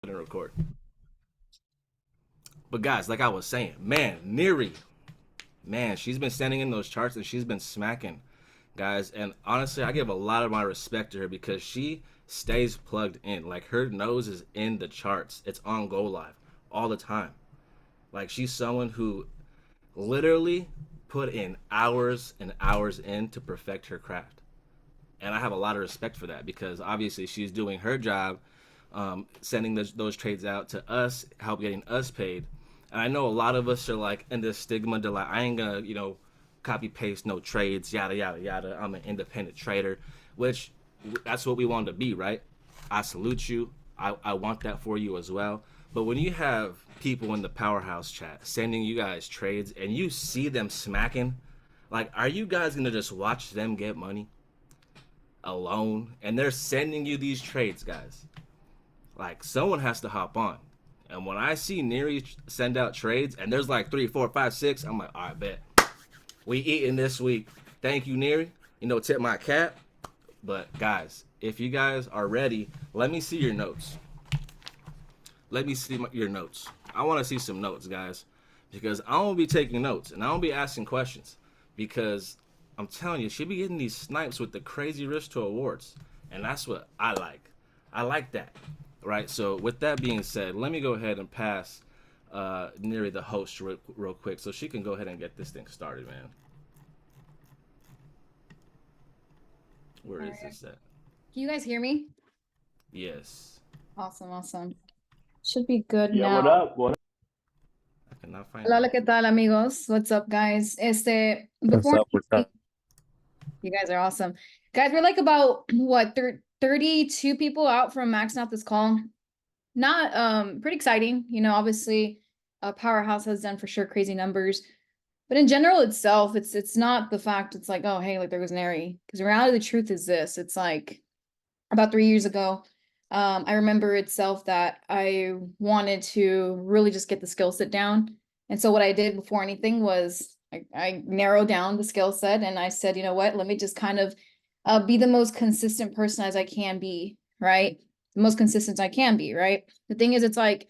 And record. But guys, like I was saying, man, Neri, man, she's been standing in those charts and she's been smacking, guys. And honestly, I give a lot of my respect to her because she stays plugged in. Like her nose is in the charts. It's on Go Live all the time. Like she's someone who literally put in hours and hours in to perfect her craft. And I have a lot of respect for that because obviously she's doing her job, sending those trades out to us, help getting us paid. And I know a lot of us are like in this stigma to like, I ain't gonna, copy paste no trades, yada yada yada. I'm an independent trader, which that's what we want to be, right? I salute you. I want that for you as well. But when you have people in the Powerhouse chat sending you guys trades and you see them smacking, like, are you guys gonna just watch them get money alone? And they're sending you these trades, guys. Like, someone has to hop on. And when I see Neri send out trades and there's like 3, 4, 5, 6, I'm like, all right, bet. We eating this week. Thank you, Neri. Tip my cap. But guys, if you guys are ready, let me see your notes. Let me see your notes. I want to see some notes, guys, because I won't be taking notes and I won't be asking questions because I'm telling you, she be getting these snipes with the crazy risk to awards, and that's what I like. I like that, right? So with that being said, let me go ahead and pass Neri the host real quick so she can go ahead and get this thing started, man. Where All is right. this at? Can you guys hear me? Yes, Awesome, awesome. Should be good Yeah, now. what up? What up? I cannot find Hola, it. hola, ¿qué tal, amigos? What's up, guys? What's Before up? What's up? you guys are awesome. Guys, we're like about what, 32 people out from maxing out this call. Not pretty exciting, obviously Powerhouse has done for sure crazy numbers. But in general itself, it's not the fact it's like, oh, hey, like there was Neri. Because the reality of the truth is this, it's like about 3 years ago, I remember itself that I wanted to really just get the skill set down. And so what I did before anything was I narrowed down the skill set and I said, you know what, let me just kind of be the most consistent person as I can be, right? The most consistent I can be, right? The thing is, it's like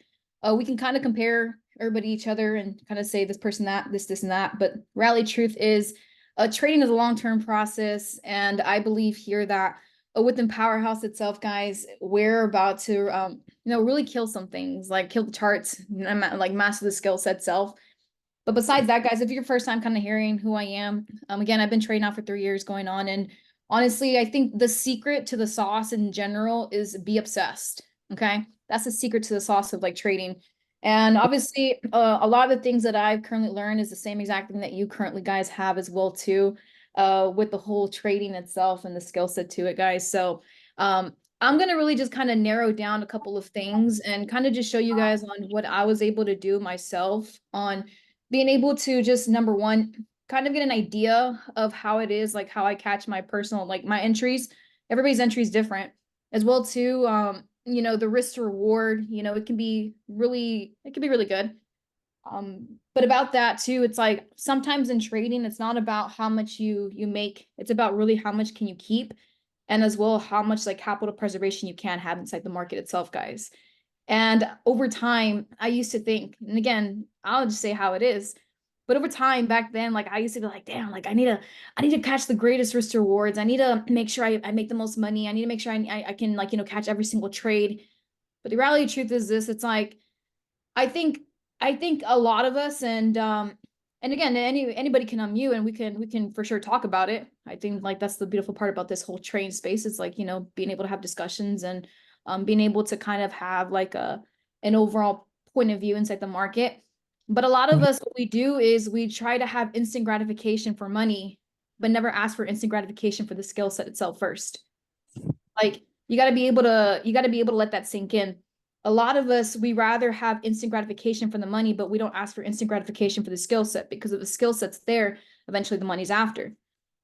we can kind of compare everybody each other and kind of say this person that, this, and that. But reality truth is trading is a long-term process. And I believe here that within Powerhouse itself, guys, we're about to, really kill some things, like kill the charts, like master the skill set itself. But besides that, guys, if you're your first time kind of hearing who I am, again, I've been trading now for 3 years going on. And honestly, I think the secret to the sauce in general is be obsessed. Okay. That's the secret to the sauce of like trading. And obviously, a lot of the things that I've currently learned is the same exact thing that you currently guys have as well, too, with the whole trading itself and the skill set to it, guys. So, I'm going to really just kind of narrow down a couple of things and kind of just show you guys on what I was able to do myself on being able to just number one kind of get an idea of how it is, like how I catch my personal, like my entries. Everybody's entry is different as well too. The risk to reward, it can be really good. But about that too, it's like sometimes in trading it's not about how much you make, it's about really how much can you keep, and as well how much like capital preservation you can have inside the market itself, guys. And over time, I used to think, and again, I'll just say how it is. But over time, back then, like I used to be like, damn, like I need to catch the greatest risk rewards. I need to make sure I make the most money. I need to make sure I can like, catch every single trade. But the reality truth is this, it's like, I think, I think a lot of us, and again, anybody can unmute and we can for sure talk about it. I think like that's the beautiful part about this whole train space. It's like, being able to have discussions and being able to kind of have like an overall point of view inside the market. But a lot of us, what we do is we try to have instant gratification for money, but never ask for instant gratification for the skill set itself first. Like you got to be able to let that sink in. A lot of us, we rather have instant gratification for the money, but we don't ask for instant gratification for the skill set, because if the skill set's there, eventually the money's after,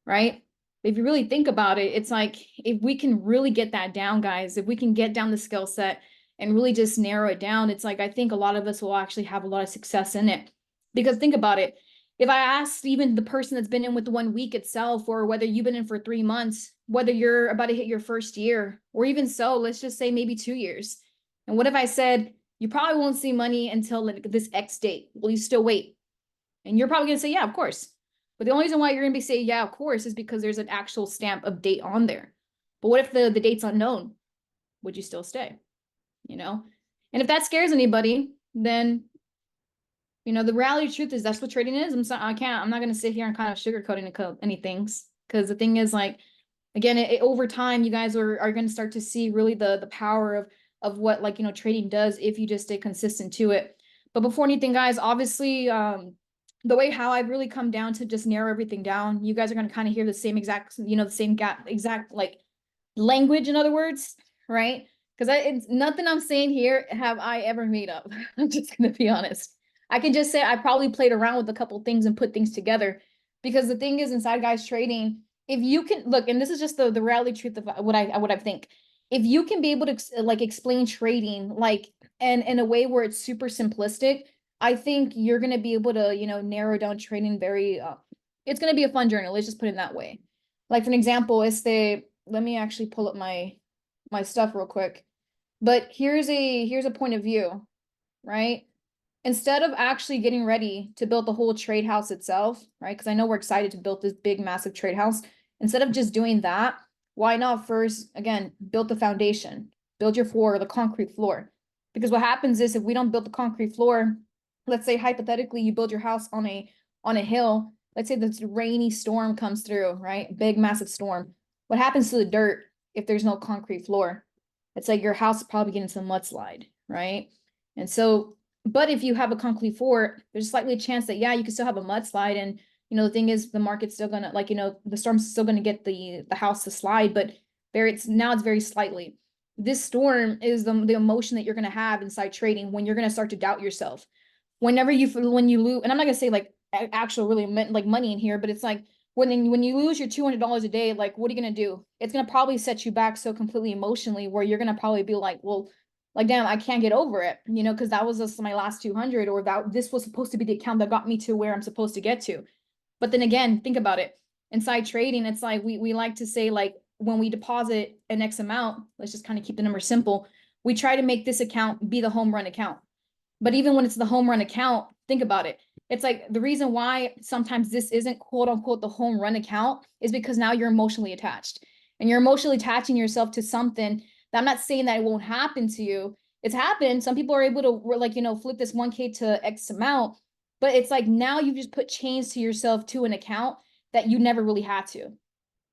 right? If you really think about it, it's like if we can really get that down, guys, if we can get down the skill set and really just narrow it down, it's like I think a lot of us will actually have a lot of success in it. Because think about it. If I asked even the person that's been in with 1 week itself, or whether you've been in for 3 months, whether you're about to hit your first year, or even so, let's just say maybe 2 years. And what if I said, you probably won't see money until like this X date? Will you still wait? And you're probably going to say, yeah, of course. But the only reason why you're going to be saying, yeah, of course, is because there's an actual stamp of date on there. But what if the date's unknown? Would you still stay? You know? And if that scares anybody, then, you know, the reality truth is that's what trading is. I'm not going to sit here and kind of sugarcoat any things. Because the thing is, like, again, over time, you guys are going to start to see really the power of what, like, you know, trading does if you just stay consistent to it. But before anything, guys, obviously, the way how I've really come down to just narrow everything down, you guys are going to kind of hear the same exact, you know, the same exact like language, in other words, right? Because it's nothing I'm saying here have I ever made up. I'm just going to be honest. I can just say I probably played around with a couple things and put things together, because the thing is, inside guys trading, if you can look, and this is just the reality truth of what I think, if you can be able to like explain trading like and in a way where it's super simplistic, I think you're going to be able to, you know, narrow down trading very it's going to be a fun journey. Let's just put it that way. Like for an example, let me actually pull up my stuff real quick. But here's a point of view, right? Instead of actually getting ready to build the whole trade house itself, right? Because I know we're excited to build this big, massive trade house. Instead of just doing that, why not first, again, build the foundation, build your floor, the concrete floor? Because what happens is if we don't build the concrete floor, let's say hypothetically you build your house on a hill, let's say this rainy storm comes through, right? Big, massive storm. What happens to the dirt if there's no concrete floor? It's like your house is probably getting some mudslide, right? And so but if you have a concrete floor, there's slightly a chance that, yeah, you can still have a mudslide. And, you know, the thing is the market's still gonna, like, you know, the storm's still gonna get the house to slide, but it's very slightly. This storm is the emotion that you're gonna have inside trading when you're gonna start to doubt yourself. When you lose, and I'm not gonna say like actual really like money in here, but it's like when you lose your $200 a day, like what are you gonna do? It's gonna probably set you back so completely emotionally where you're gonna probably be like, well, like, damn, I can't get over it, you know, because that was just my last 200, or that this was supposed to be the account that got me to where I'm supposed to get to. But then again, think about it. Inside trading, it's like we like to say, like, when we deposit an X amount, let's just kind of keep the number simple. We try to make this account be the home run account. But even when it's the home run account, think about it. It's like the reason why sometimes this isn't quote unquote the home run account is because now you're emotionally attached, and you're emotionally attaching yourself to something. I'm not saying that it won't happen to you. It's happened. Some people are able to, like, you know, flip this 1K to X amount, but it's like now you've just put chains to yourself to an account that you never really had to.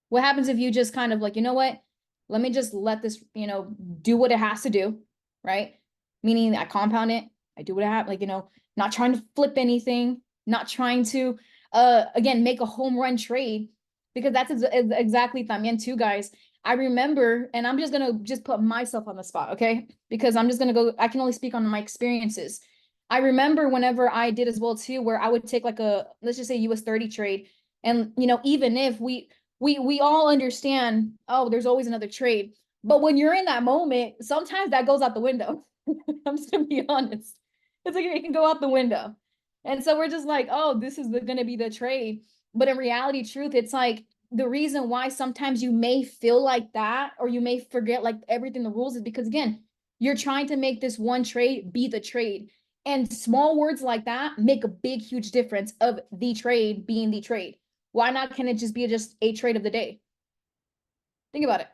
What happens if you just kind of like, you know what? Let me just let this, you know, do what it has to do, right? Meaning I compound it, I do what I have, like, you know, not trying to flip anything, not trying to, again, make a home run trade, because that's exactly también too, guys. I remember, and I'm just gonna put myself on the spot, okay? Because I'm just gonna go, I can only speak on my experiences. I remember whenever I did as well too, where I would take like a, let's just say US 30 trade. And, you know, even if we all understand, oh, there's always another trade. But when you're in that moment, sometimes that goes out the window. I'm just gonna be honest. It's like it can go out the window. And so we're just like, oh, this is gonna be the trade. But in reality, truth, it's like the reason why sometimes you may feel like that, or you may forget like everything, the rules, is because again, you're trying to make this one trade be the trade. And small words like that make a big, huge difference of the trade being the trade. Why not? Can it just be just a trade of the day? Think about it.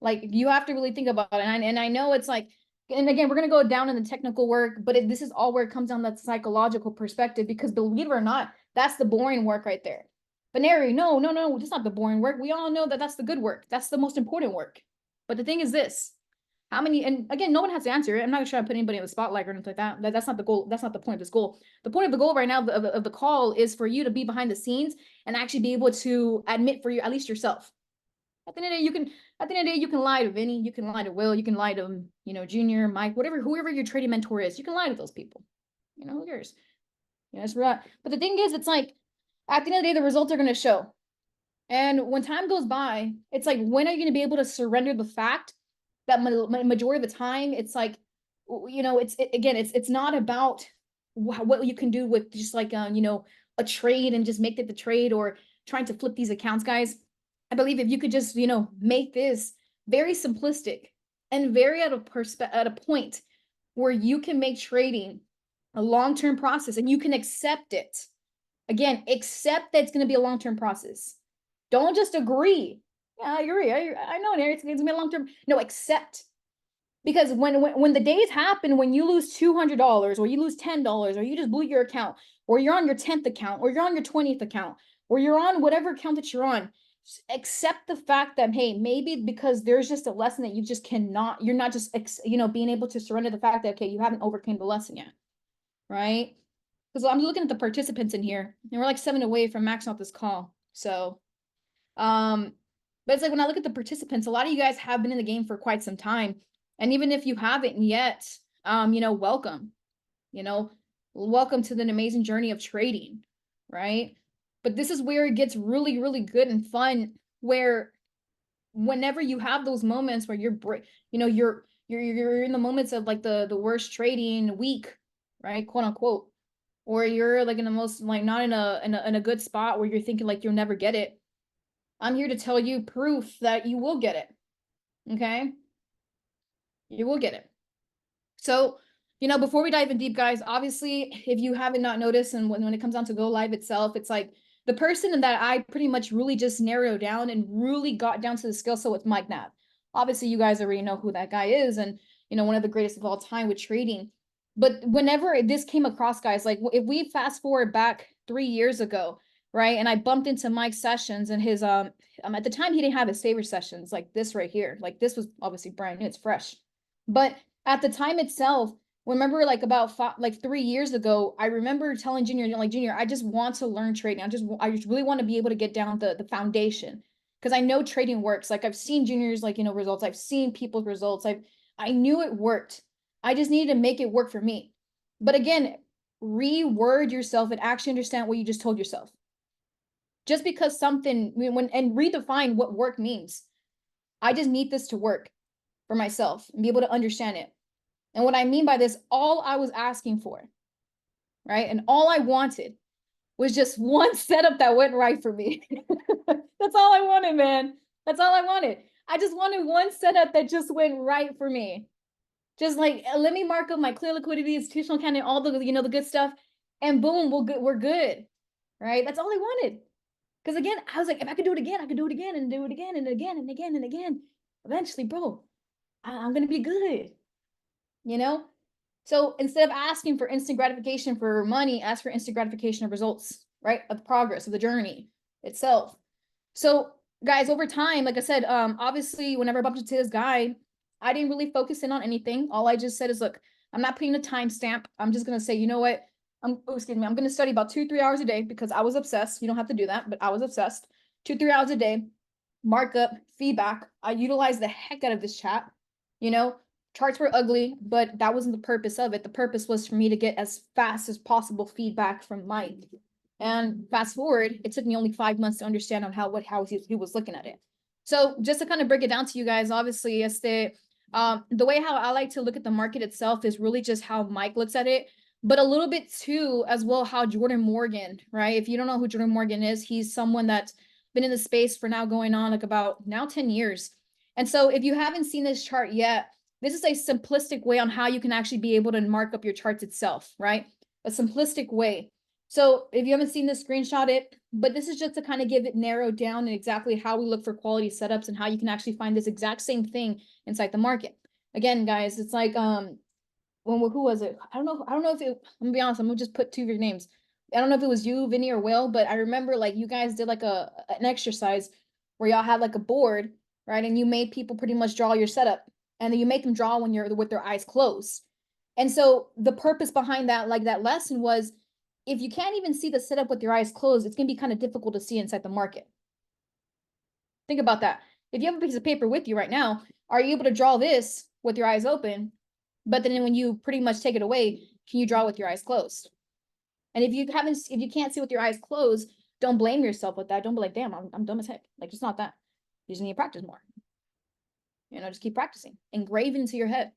Like, you have to really think about it. And I know it's like, and again, we're going to go down in the technical work, but this is all where it comes down that psychological perspective, because believe it or not, that's the boring work right there. But Neri, no, that's not the boring work. We all know that that's the good work. That's the most important work. But the thing is this, how many, and again, no one has to answer it. I'm not trying to put anybody in the spotlight or anything like that. That's not the goal. That's not the point of this goal. The point of the goal right now of the call is for you to be behind the scenes and actually be able to admit for you, at least yourself. At the end of the day, you can lie to Vinny, you can lie to Will, you can lie to, you know, Junior, Mike, whoever your trading mentor is, you can lie to those people. You know, who cares? You know, it's right. But the thing is, it's like, at the end of the day, the results are going to show. And when time goes by, it's like, when are you going to be able to surrender the fact that majority of the time, it's like, you know, it's not about what you can do with just like, you know, a trade and just make it the trade, or trying to flip these accounts, guys. I believe if you could just, you know, make this very simplistic, and very at a point where you can make trading a long-term process and you can accept it. Again, accept that it's going to be a long-term process. Don't just agree. Yeah, I agree. I know it's going to be a long-term. No, accept. Because when the days happen, when you lose $200 or you lose $10 or you just blew your account or you're on your 10th account or you're on your 20th account or you're on whatever account that you're on, accept the fact that, hey, maybe because there's just a lesson that you just cannot, you're not just, being able to surrender the fact that, okay, you haven't overcame the lesson yet, right? Because I'm looking at the participants in here and we're like 7 away from maxing out this call. So, but it's like when I look at the participants, a lot of you guys have been in the game for quite some time. And even if you haven't yet, welcome, welcome to the amazing journey of trading, right? But this is where it gets really, really good and fun, where whenever you have those moments where you're in the moments of like the worst trading week, right? Quote unquote, or you're like in the most, like, not in a good spot where you're thinking like you'll never get it. I'm here to tell you proof that you will get it. Okay. You will get it. So, before we dive in deep, guys, obviously, if you haven't not noticed, and when it comes down to Go Live itself, it's like the person that I pretty much really just narrowed down and really got down to the skill set with Mike Knapp. Obviously, you guys already know who that guy is, and one of the greatest of all time with trading. But whenever this came across, guys, like if we fast forward back 3 years ago, right, and I bumped into Mike's sessions and his at the time he didn't have his favorite sessions like this right here. Like this was obviously brand new, it's fresh. But at the time itself, remember, like about 3 years ago, I remember telling Junior, like, Junior, I just want to learn trading. I just really want to be able to get down the foundation, because I know trading works. Like I've seen Junior's results. I've seen people's results. I knew it worked. I just needed to make it work for me. But again, reword yourself and actually understand what you just told yourself. Just because something, and redefine what work means. I just need this to work for myself and be able to understand it. And what I mean by this, all I was asking for, right? And all I wanted was just one setup that went right for me. That's all I wanted, man. That's all I wanted. I just wanted one setup that just went right for me. Just like, let me mark up my clear liquidity, institutional account, and all the, the good stuff. And boom, we're good. Right? That's all I wanted. Because again, I was like, if I could do it again, I could do it again and do it again and again and again and again. Eventually, bro, I'm going to be good. So instead of asking for instant gratification for money, ask for instant gratification of results, right? Of the progress of the journey itself. So guys, over time, like I said, obviously whenever I bumped into this guy, I didn't really focus in on anything. All I just said is, look, I'm not putting a timestamp. I'm just going to say, you know what? I'm going to study about 2-3 hours a day because I was obsessed. You don't have to do that, but I was obsessed. 2-3 hours a day, mark up, feedback. I utilized the heck out of this chat, Charts were ugly, but that wasn't the purpose of it. The purpose was for me to get as fast as possible feedback from Mike. And fast forward, it took me only 5 months to understand on how he was looking at it. So just to kind of break it down to you guys, obviously, the way how I like to look at the market itself is really just how Mike looks at it, but a little bit too, as well, how Jordan Morgan, right? If you don't know who Jordan Morgan is, he's someone that's been in the space for now going on like about now 10 years. And so if you haven't seen this chart yet, this is a simplistic way on how you can actually be able to mark up your charts itself, right? A simplistic way. So if you haven't seen this, screenshot it, but this is just to kind of give it narrowed down and exactly how we look for quality setups and how you can actually find this exact same thing inside the market. Again, guys, it's like, who was it? I don't know if it, I'm gonna be honest, I'm gonna just put 2 of your names. I don't know if it was you, Vinny, or Will, but I remember like you guys did like an exercise where y'all had like a board, right? And you made people pretty much draw your setup. And then you make them draw when you're with their eyes closed. And so the purpose behind that, like that lesson, was if you can't even see the setup with your eyes closed, it's gonna be kind of difficult to see inside the market. Think about that. If you have a piece of paper with you right now, are you able to draw this with your eyes open? But then when you pretty much take it away, can you draw with your eyes closed? And if you can't see with your eyes closed, don't blame yourself with that. Don't be like, damn, I'm dumb as heck. Like, it's not that. You just need to practice more. Just keep practicing. Engrave into your head.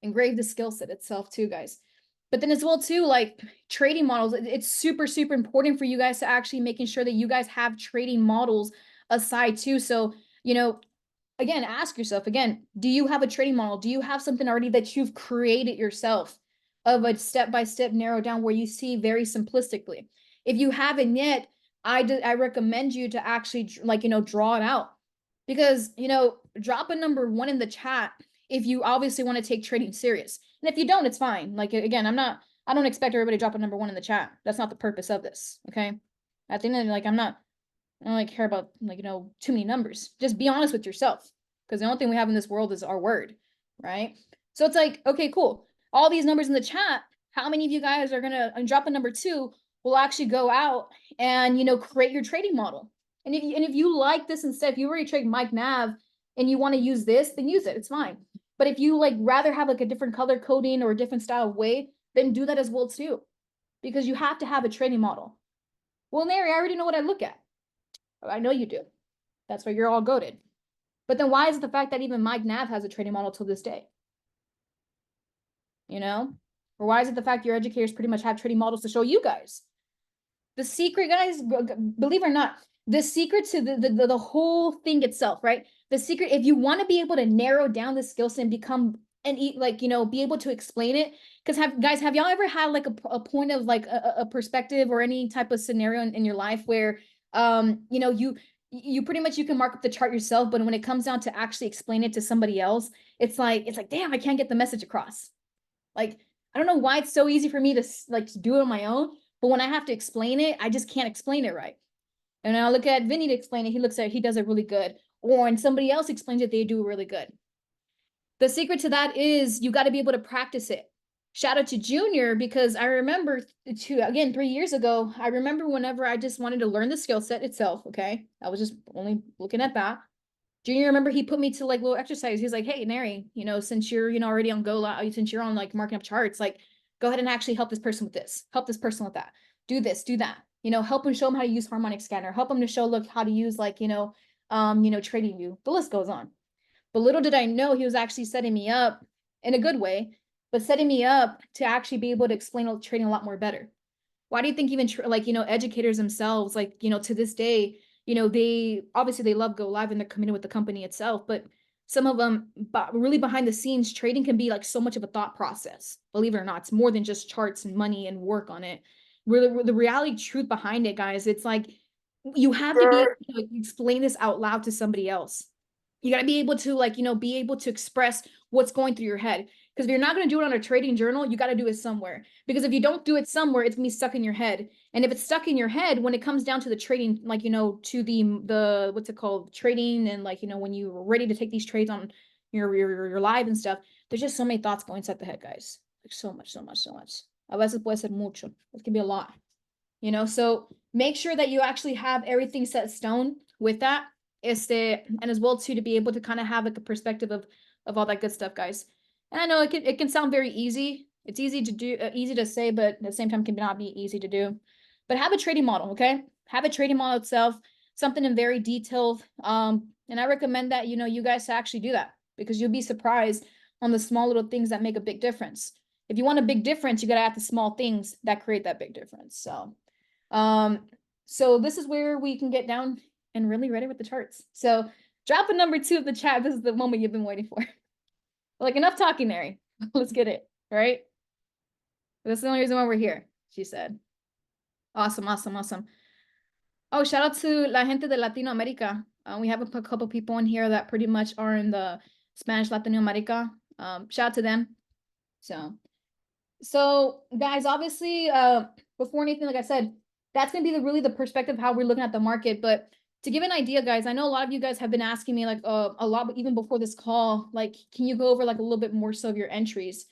Engrave the skill set itself too, guys. But then as well too, like trading models, it's super, super important for you guys to actually making sure that you guys have trading models aside too. So, again, ask yourself again, do you have a trading model? Do you have something already that you've created yourself of a step-by-step narrow down where you see very simplistically? If you haven't yet, I recommend you to actually like, draw it out, because, drop a number one in the chat if you obviously want to take trading serious. And if you don't, it's fine. Like, again, I don't expect everybody to drop a number one in the chat. That's not the purpose of this. Okay. At the end of the day, like, I don't like care about like, too many numbers. Just be honest with yourself. Because the only thing we have in this world is our word. Right. So it's like, okay, cool. All these numbers in the chat, how many of you guys are gonna drop a number two will actually go out and create your trading model? And if you like this instead, if you already trade Mike Nav and you want to use this, then use it. It's fine. But if you like rather have like a different color coding or a different style of way, then do that as well too. Because you have to have a trading model. Well, Neri, I already know what I look at. I know you do. That's why you're all goated. But then why is it the fact that even Mike Nav has a trading model till this day? Or why is it the fact your educators pretty much have trading models to show you guys? The secret, guys, believe it or not, the secret to the whole thing itself, right? The secret, if you want to be able to narrow down the skill set and become and eat, like, be able to explain it. Because have y'all ever had like a point of like a perspective or any type of scenario in your life where you pretty much you can mark up the chart yourself, but when it comes down to actually explain it to somebody else, it's like damn, I can't get the message across. Like, I don't know why it's so easy for me to like to do it on my own, but when I have to explain it, I just can't explain it right. And I look at Vinny to explain it, he does it really good. Or when somebody else explains it, they do it really good. The secret to that is you got to be able to practice it. Shout out to Junior, because I remember 3 years ago, I remember whenever I just wanted to learn the skill set itself. Okay. I was just only looking at that. Junior, remember he put me to like little exercise. He's like, hey, Neri, since you're, already on Go, since you're on like marking up charts, like go ahead and actually help this person with this, help this person with that, do this, do that, help him show him how to use harmonic scanner, help him to show, look, how to use like, trading view. The list goes on. But little did I know he was actually setting me up in a good way, but setting me up to actually be able to explain trading a lot more better. Why do you think even educators themselves, like, to this day, they obviously they love Go Live and they're committed with the company itself, but some of them, but really behind the scenes, trading can be like so much of a thought process. Believe it or not, it's more than just charts and money and work on it. Really, the reality truth behind it, guys, it's like you have to be able to like, explain this out loud to somebody else. You got to be able to like, be able to express what's going through your head. Because if you're not going to do it on a trading journal, you got to do it somewhere. Because if you don't do it somewhere, it's going to be stuck in your head. And if it's stuck in your head, when it comes down to the trading, like, to the what's it called, trading, and like, when you're ready to take these trades on your live and stuff, there's just so many thoughts going inside the head, guys. Like so much, so much, so much. A veces puede ser mucho. It can be a lot. So make sure that you actually have everything set stone with that. And as well too, to be able to kind of have like a perspective of all that good stuff, guys. And I know it can sound very easy. It's easy to do, easy to say, but at the same time can not be easy to do. But have a trading model, okay? Have a trading model itself, something in very detailed. And I recommend that you guys actually do that, because you'll be surprised on the small little things that make a big difference. If you want a big difference, you got to add the small things that create that big difference. So this is where we can get down and really ready with the charts. So drop a number 2 of the chat. This is the moment you've been waiting for. Like, enough talking, Neri. Let's get it, right? That's the only reason why we're here, she said. Awesome, awesome, awesome. Oh, shout out to La Gente de Latino America. We have a couple people in here that pretty much are in the Spanish Latino America. Shout out to them. So guys, obviously, before anything, like I said, that's going to be really the perspective of how we're looking at the market. But to give an idea, guys, I know a lot of you guys have been asking me like a lot, even before this call, like, can you go over like a little bit more so of your entries?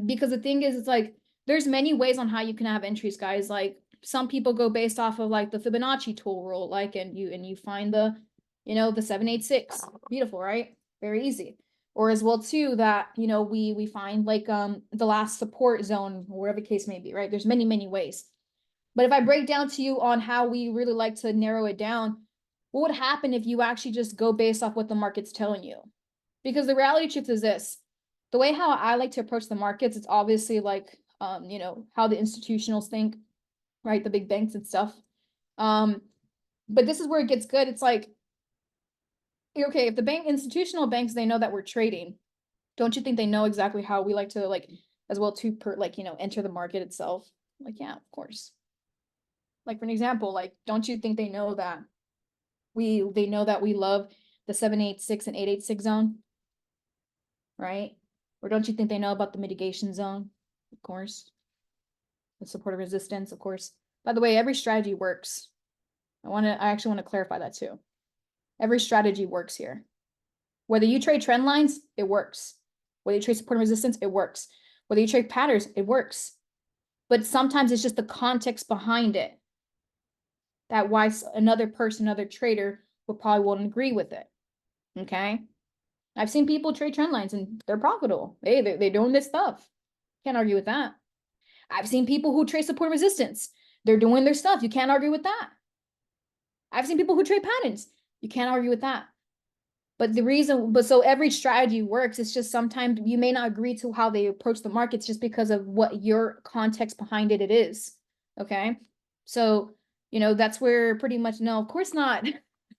Because the thing is, it's like, there's many ways on how you can have entries, guys. Like some people go based off of like the Fibonacci tool rule, like, and you find the 786, beautiful, right? Very easy. Or as well too, that we find like the last support zone, wherever the case may be, right? There's many ways. But if I break down to you on how we really like to narrow it down, what would happen if you actually just go based off what the market's telling you? Because the reality truth is this: the way how I like to approach the markets, it's obviously like how the institutionals think, right? The big banks and stuff. But this is where it gets good. It's like, okay, if the institutional banks, they know that we're trading, don't you think they know exactly how we like to like as well to enter the market itself? Like, yeah, of course. Like for an example, like, don't you think they know that they know that we love the 786 and 886 zone, right? Or don't you think they know about the mitigation zone? Of course. The support of resistance, of course. By the way, every strategy works. I actually want to clarify that too. Every strategy works here. Whether you trade trend lines, it works. Whether you trade support and resistance, it works. Whether you trade patterns, it works. But sometimes it's just the context behind it that why another person, another trader will probably won't agree with it. Okay. I've seen people trade trend lines and they're profitable. Hey, they're doing this stuff. Can't argue with that. I've seen people who trade support and resistance. They're doing their stuff. You can't argue with that. I've seen people who trade patterns. You can't argue with that. But so every strategy works. It's just sometimes you may not agree to how they approach the markets just because of what your context behind it is. Okay. So, that's where pretty much, no, of course not.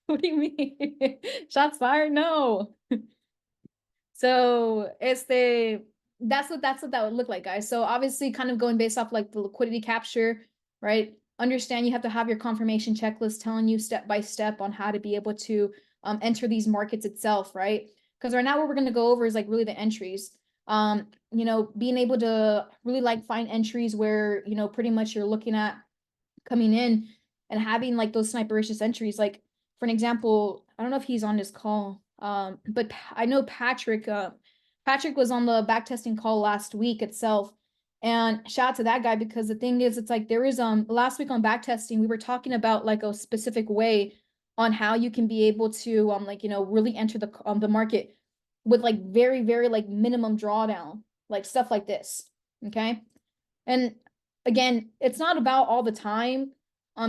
What do you mean? Shots fired? No. So that's what that would look like, guys. So obviously kind of going based off like the liquidity capture, right? Understand you have to have your confirmation checklist telling you step by step on how to be able to enter these markets itself, right? Because right now what we're going to go over is like really the entries. Being able to really like find entries where, pretty much you're looking at coming in and having like those snipericious entries. Like for an example, I don't know if he's on this call, but I know Patrick was on the backtesting call last week itself. And shout out to that guy, because the thing is, it's like there is last week on backtesting, we were talking about like a specific way on how you can be able to really enter the market with like very, very like minimum drawdown, like stuff like this. Okay. And again, it's not about all the time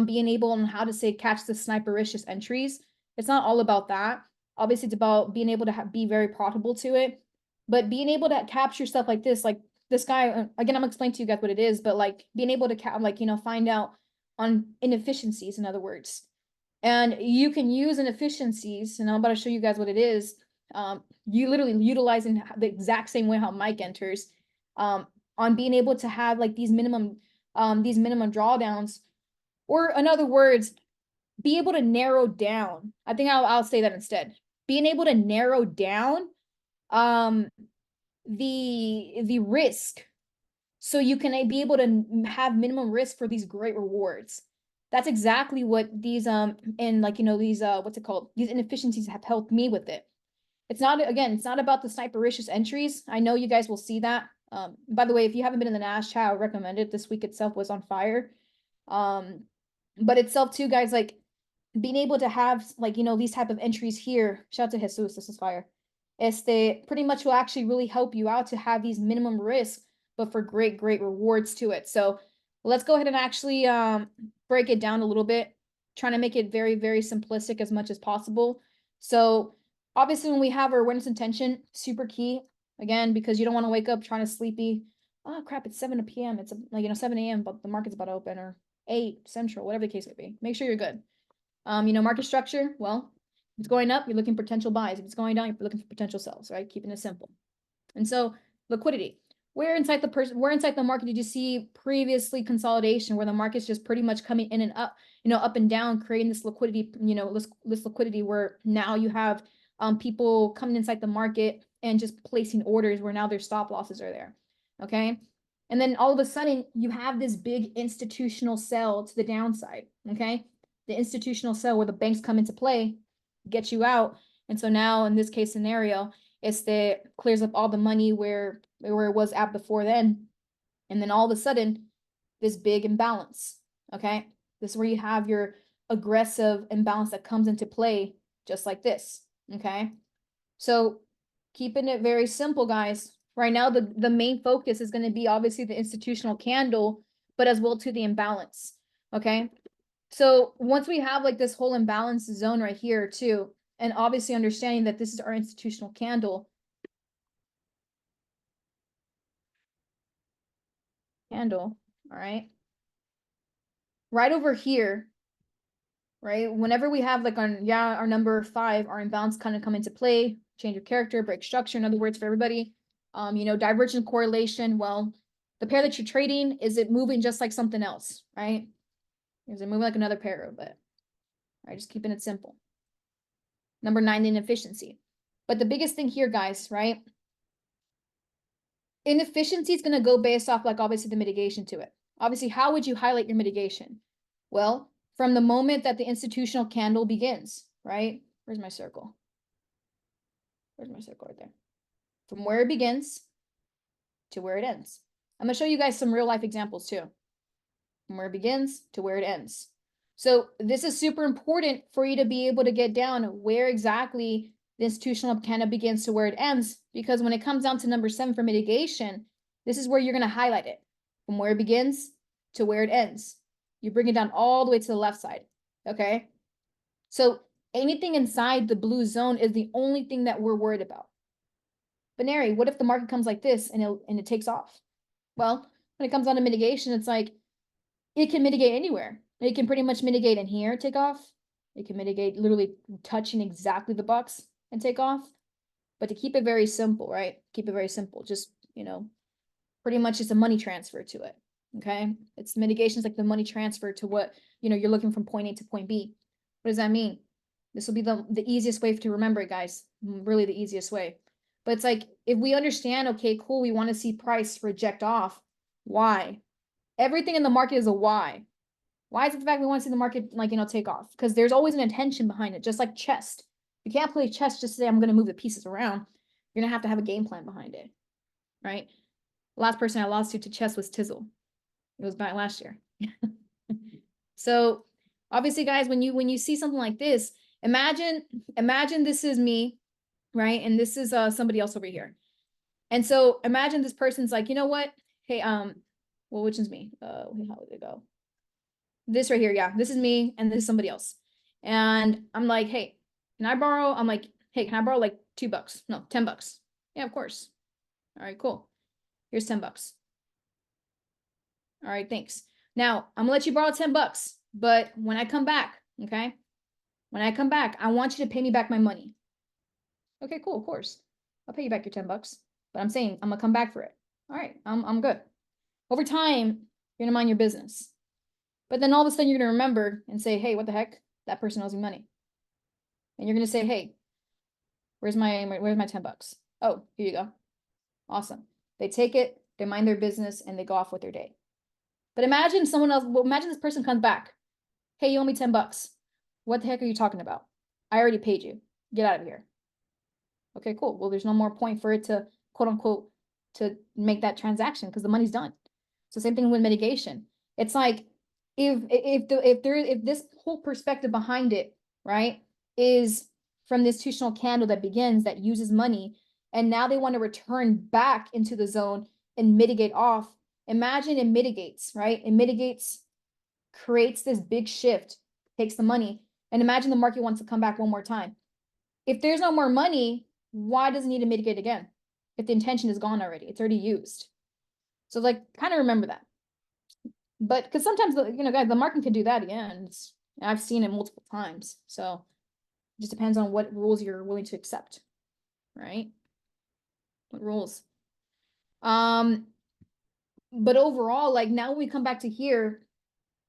being able on how to say catch the snipericious entries. It's not all about that. Obviously, it's about being able to be very profitable to it, but being able to capture stuff like this guy, again, I'm gonna explain to you guys what it is, but like being able to find out on inefficiencies, in other words. And you can use inefficiencies, and I'm about to show you guys what it is. You literally utilizing the exact same way how Mike enters, on being able to have like these minimum drawdowns, or in other words, be able to narrow down. I think I'll say that instead. Being able to narrow down um the risk, so you can be able to have minimum risk for these great rewards. That's exactly what these and like these what's it called, these inefficiencies have helped me with it. It's not about the snipericious entries. I know you guys will see that. By the way, if you haven't been in the Nash chat, I would recommend it. This week itself was on fire. But itself too, guys, like being able to have like these type of entries here. Shout out to Jesus, this is fire. Pretty much will actually really help you out to have these minimum risks, but for great, great rewards to it. So let's go ahead and actually break it down a little bit, trying to make it very, very simplistic as much as possible. So obviously when we have our awareness intention, super key, again, because you don't want to wake up trying to sleepy. Oh crap, it's 7 p.m. It's like 7 a.m., but the market's about to open, or 8 central, whatever the case may be. Make sure you're good. Market structure, well, if it's going up, you're looking for potential buys. If it's going down, you're looking for potential sells, right? Keeping it simple. And so liquidity. Where inside the market did you see previously consolidation, where the market's just pretty much coming in and up, up and down, creating this liquidity, this liquidity where now you have people coming inside the market and just placing orders where now their stop losses are there. Okay. And then all of a sudden you have this big institutional sell to the downside. Okay. The institutional sell where the banks come into play, get you out. And so now in this case scenario, clears up all the money where it was at before then. And then all of a sudden, this big imbalance. Okay. This is where you have your aggressive imbalance that comes into play, just like this. Okay. So keeping it very simple, guys. Right now, the main focus is going to be obviously the institutional candle, but as well to the imbalance. Okay. So once we have like this whole imbalance zone right here too, and obviously understanding that this is our institutional candle, all right. Right over here, right? Whenever we have like our number 5, our imbalance kind of come into play, change of character, break structure, in other words, for everybody. Divergent correlation. Well, the pair that you're trading, is it moving just like something else, right? Is it moving like another pair of it? Right, just keeping it simple. Number 9, the inefficiency. But the biggest thing here, guys, right? Inefficiency is going to go based off, like, obviously the mitigation to it. Obviously, how would you highlight your mitigation? Well, from the moment that the institutional candle begins, right? Where's my circle? Where's my circle right there? From where it begins to where it ends. I'm going to show you guys some real life examples too. From where it begins to where it ends. So this is super important for you to be able to get down where exactly the institutional candle begins to where it ends, because when it comes down to number 7 for mitigation, this is where you're going to highlight it. From where it begins to where it ends. You bring it down all the way to the left side. Okay. So anything inside the blue zone is the only thing that we're worried about. But Neri, what if the market comes like this and it takes off? Well, when it comes down to mitigation, it's like it can mitigate anywhere. It can pretty much mitigate in here, take off. It can mitigate literally touching exactly the box and take off. But to keep it very simple, right? Keep it very simple. Just, pretty much it's a money transfer to it. Okay. It's mitigations like the money transfer to what, you're looking from point A to point B. What does that mean? This will be the easiest way to remember it, guys. Really the easiest way. But it's like, if we understand, okay, cool, we want to see price reject off. Why? Everything in the market is a why. Why is it the fact we want to see the market, take off? Because there's always an intention behind it, just like chess. You can't play chess just to say, I'm going to move the pieces around. You're going to have a game plan behind it, right? The last person I lost to chess was Tizzle. It was back last year. So obviously, guys, when you see something like this, imagine this is me, right? And this is somebody else over here. And so imagine this person's like, you know what? Hey, well, which is me? How would it go? This right here, yeah, this is me, and this is somebody else. And I'm like, hey, can I borrow? I'm like, hey, can I borrow like $2? No, $10. Yeah, of course. All right, cool. Here's $10. All right, thanks. Now I'm gonna let you borrow $10, but when I come back, okay? When I come back, I want you to pay me back my money. Okay, cool, of course. I'll pay you back your $10, but I'm saying I'm gonna come back for it. All right, I'm good. Over time, you're gonna mind your business. But then all of a sudden you're gonna remember and say, hey, what the heck? That person owes me money. And you're gonna say, hey, where's my $10? Oh, here you go. Awesome. They take it, they mind their business, and they go off with their day. But imagine someone else, imagine this person comes back. Hey, you owe me $10. What the heck are you talking about? I already paid you. Get out of here. Okay, cool. Well, there's no more point for it to, quote unquote, to make that transaction because the money's done. So same thing with mitigation. It's like if this whole perspective behind it, right, is from the institutional candle that begins, that uses money, and now they want to return back into the zone and mitigate off. Imagine it mitigates, right? It mitigates, creates this big shift, takes the money, and imagine the market wants to come back one more time. If there's no more money, why does it need to mitigate again? If the intention is gone already, it's already used. So like, kind of remember that. But because sometimes, guys, the market can do that again. I've seen it multiple times. So it just depends on what rules you're willing to accept, right? What rules? But overall, like now when we come back to here,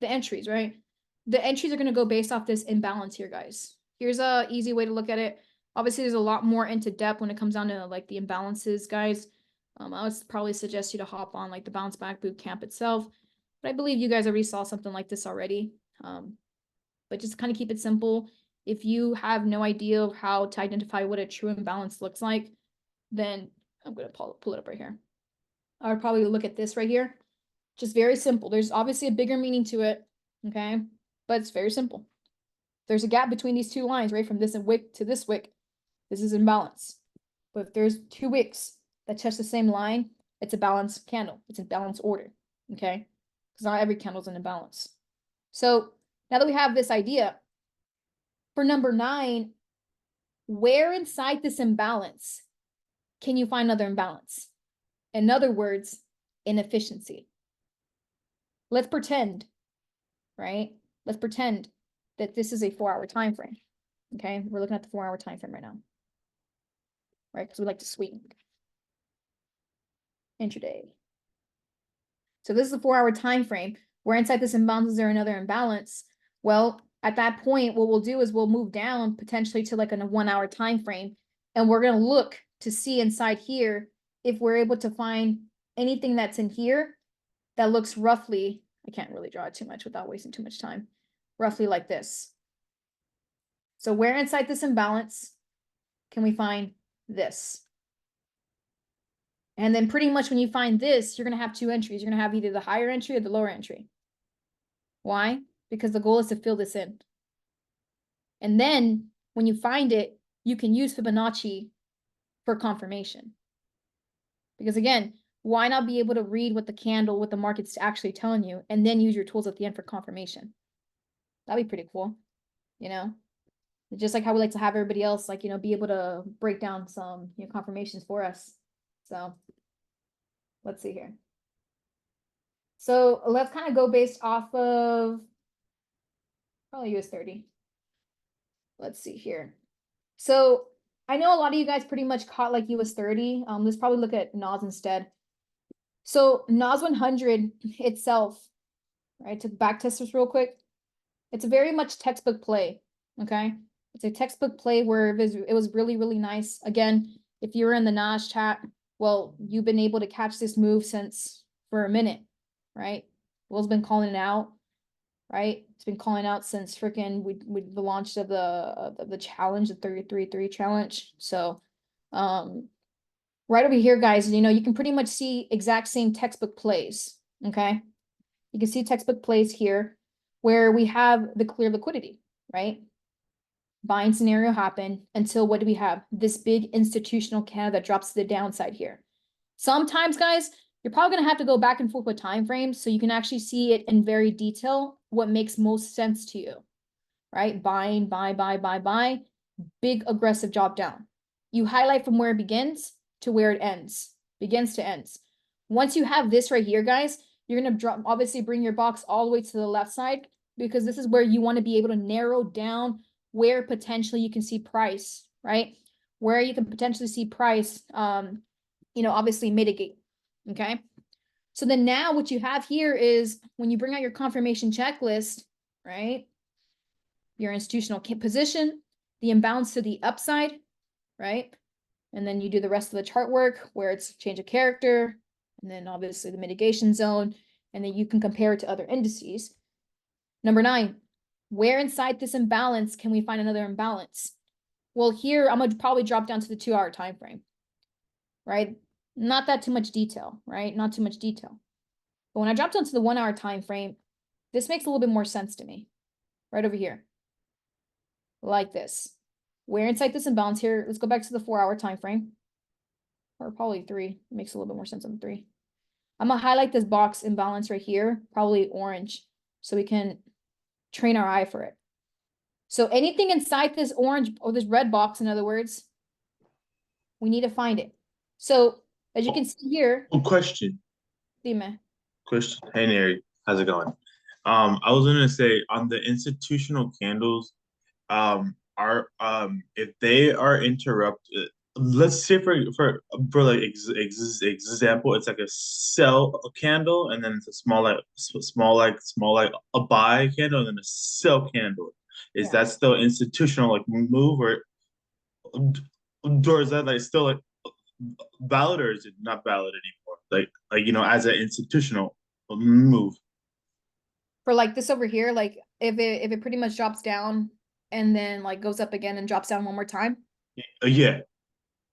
the entries, right? The entries are going to go based off this imbalance here, guys. Here's a easy way to look at it. Obviously, there's a lot more into depth when it comes down to like the imbalances, guys. I would probably suggest you to hop on like the bounce back boot camp itself. But I believe you guys already saw something like this already. But just kind of keep it simple. If you have no idea of how to identify what a true imbalance looks like, then I'm going to pull it up right here. I would probably look at this right here. Just very simple. There's obviously a bigger meaning to it, okay? But it's very simple. There's a gap between these two lines, right? From this wick to this wick, this is imbalance. But if there's two wicks that touch the same line, it's a balanced candle. It's in balanced order, okay? Because not every candle's in a balance. So now that we have this idea, for number 9, where inside this imbalance can you find another imbalance? In other words, inefficiency. Let's pretend, right? Let's pretend that this is a 4-hour time frame. Okay, we're looking at the 4-hour time frame right now. Right, because we like to swing. Intraday. So this is a 4-hour time frame. Where inside this imbalance is there another imbalance? Well, at that point, what we'll do is we'll move down potentially to like a 1-hour time frame, and we're gonna look to see inside here if we're able to find anything that's in here that looks roughly, I can't really draw it too much without wasting too much time, roughly like this. So where inside this imbalance can we find this? And then pretty much when you find this, you're going to have two entries. You're going to have either the higher entry or the lower entry. Why? Because the goal is to fill this in. And then when you find it, you can use Fibonacci for confirmation. Because again, why not be able to read what the market's actually telling you, and then use your tools at the end for confirmation? That'd be pretty cool, you know? Just like how we like to have everybody else, like, you know, be able to break down some, you know, confirmations for us. So let's see here. So let's kind of go based off of probably US 30. Let's see here. So I know a lot of you guys pretty much caught like US 30. Let's probably look at NOS instead. So NOS 100 itself, right, to back test this real quick. It's a very much textbook play, okay? It's a textbook play where it was really, really nice. Again, if you're in the NOS chat, well, you've been able to catch this move for a minute, right? Will's been calling it out, right? It's been calling out since freaking the launch of the challenge, the 33 challenge. So, right over here, guys, you know, you can pretty much see exact same textbook plays, okay? You can see textbook plays here where we have the clear liquidity, right? Buying scenario happen until what do we have? This big institutional candle that drops to the downside here. Sometimes, guys, you're probably gonna have to go back and forth with time frames so you can actually see it in very detail, what makes most sense to you, right? Buying, buy, big aggressive drop down. You highlight from where it begins to where it ends, begins to ends. Once you have this right here, guys, you're gonna obviously bring your box all the way to the left side, because this is where you want to be able to narrow down where potentially you can see price, right? Where you can potentially see price, you know, obviously mitigate, okay? So then now what you have here is when you bring out your confirmation checklist, right? Your institutional position, the imbalance to the upside, right? And then you do the rest of the chart work where it's change of character, and then obviously the mitigation zone, and then you can compare it to other indices. Number 9, where inside this imbalance can we find another imbalance? Well, here I'm gonna probably drop down to the 2-hour time frame, right? Not that too much detail, right? Not too much detail. But when I drop down to the 1-hour time frame, this makes a little bit more sense to me. Right over here. Like this. Where inside this imbalance here, let's go back to the 4-hour time frame. Or probably 3. It makes a little bit more sense on 3. I'm gonna highlight this box imbalance right here, probably orange, so we can train our eye for it. So anything inside this orange or this red box, in other words, we need to find it. So as you can see here, Question. dime. Question. Hey, Neri. How's it going? I was gonna say on the institutional candles, if they are interrupted, let's say for like example, it's like a sell candle, and then it's a small like a buy candle, and then a sell candle. Is that still institutional like move, or is that like still like valid, or is it not valid anymore? Like you know, as an institutional move. For like this over here, like if it pretty much drops down and then like goes up again and drops down one more time. Yeah.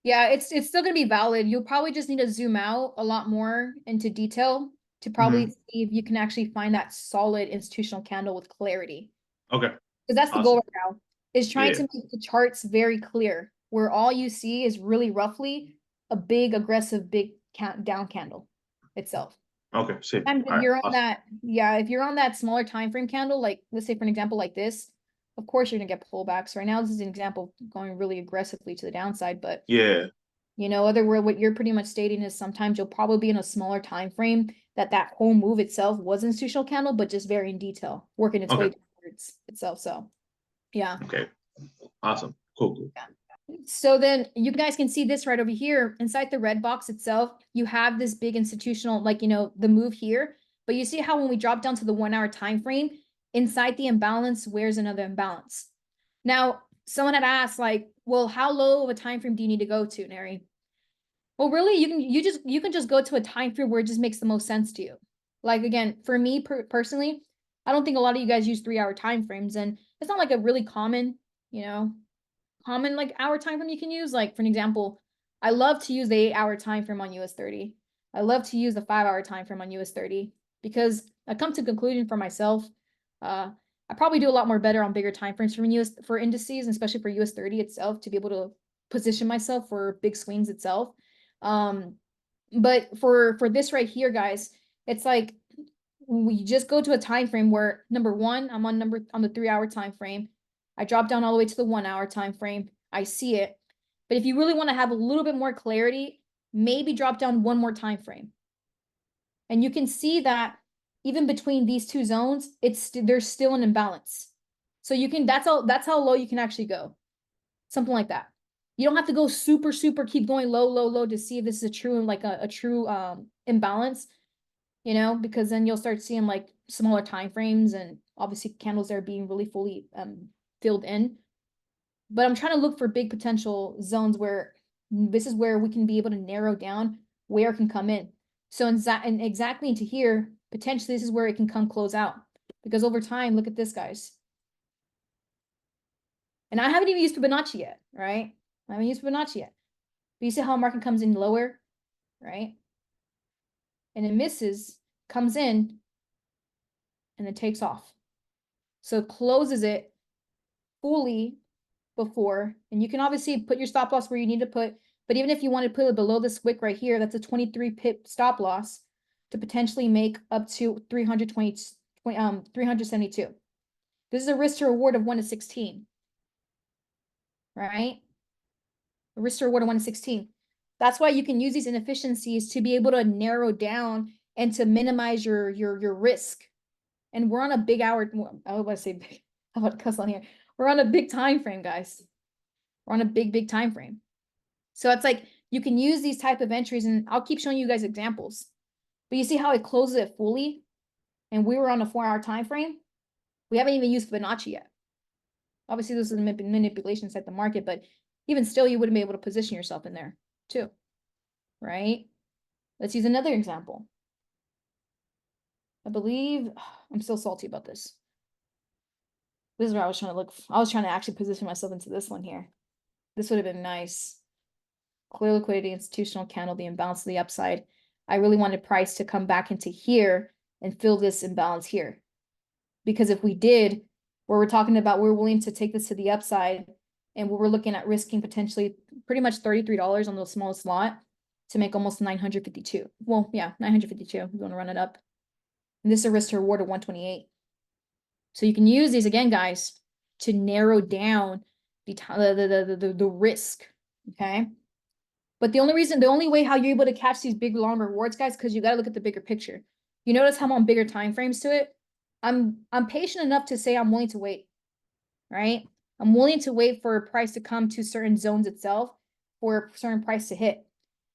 Yeah, it's still gonna be valid. You'll probably just need to zoom out a lot more into detail to probably see if you can actually find that solid institutional candle with clarity. Okay. Because that's the goal right now, is trying Yeah. to make the charts very clear, where all you see is really roughly a big aggressive down candle itself. Okay. Safe. And All if right. you're on Awesome. that, yeah, if you're on that smaller time frame candle, like let's say for an example like this, of course you're gonna get pullbacks. Right now, this is an example going really aggressively to the downside, but Yeah. you know, what you're pretty much stating is sometimes you'll probably be in a smaller time frame that whole move itself was institutional candle, but just very in detail, working its way Okay. downward. rewards itself. So yeah. Okay. Awesome. Cool. So then you guys can see this right over here inside the red box itself. You have this big institutional, like, the move here, but you see how when we drop down to the 1 hour time frame inside the imbalance, where's another imbalance? Now, someone had asked, like, well, how low of a time frame do you need to go to, Neri? Well, really, you can just go to a time frame where it just makes the most sense to you. Like, again, for me personally, I don't think a lot of you guys use 3 hour time frames, and it's not like a really common, like hour time frame you can use. Like, for an example, I love to use the 8 hour time frame on US 30. I love to use the 5 hour time frame on US 30 because I come to a conclusion for myself. I probably do a lot more better on bigger time frames for indices, especially for US 30 itself, to be able to position myself for big swings itself. But for this right here, guys, it's like we just go to a time frame where number one, I'm on the 3 hour time frame. I drop down all the way to the 1 hour time frame. I see it. But if you really want to have a little bit more clarity, maybe drop down one more time frame. And you can see that even between these two zones, there's still an imbalance. So that's how low you can actually go. Something like that. You don't have to go super, keep going low to see if this is a true imbalance, because then you'll start seeing like smaller time frames and obviously candles that are being really fully filled in. But I'm trying to look for big potential zones where this is where we can be able to narrow down where it can come in. So exactly into here, potentially this is where it can come close out. Because over time, look at this, guys. And I haven't even used Fibonacci yet, right? I haven't used Fibonacci yet. But you see how a market comes in lower, right? And it misses, comes in, and it takes off. So it closes it fully before, and you can obviously put your stop loss where you need to put, but even if you want to put it below this wick right here, that's a 23 pip stop loss to potentially make up to 372. This is a risk to reward of 1 to 16, right? A risk to reward of 1 to 16. That's why you can use these inefficiencies to be able to narrow down and to minimize your risk. And we're on a big hour. I would say big. How about cuss on here? We're on a big time frame, guys. We're on a big time frame. So it's like you can use these type of entries, and I'll keep showing you guys examples. But you see how it closes it fully, and we were on a 4 hour time frame. We haven't even used Fibonacci yet. Obviously, this is manipulation inside the market, but even still, you wouldn't be able to position yourself in there too, right? Let's use another example. I believe I'm still salty about this. This is where I was trying to look. I was trying to actually position myself into this one here. This would have been nice. Clear liquidity, institutional candle, the imbalance to the upside. I really wanted price to come back into here and fill this imbalance here. Because if we did, where we're talking about we're willing to take this to the upside, and we're looking at risking potentially pretty much $33 on the smallest lot to make almost 952. Well, yeah, 952. We're going to run it up. And this is a risk to reward of 128. So you can use these again, guys, to narrow down the risk. Okay. But the only way how you're able to catch these big long rewards, guys, because you got to look at the bigger picture. You notice how I'm on bigger time frames to it. I'm patient enough to say I'm willing to wait, right? I'm willing to wait for a price to come to certain zones itself, for a certain price to hit.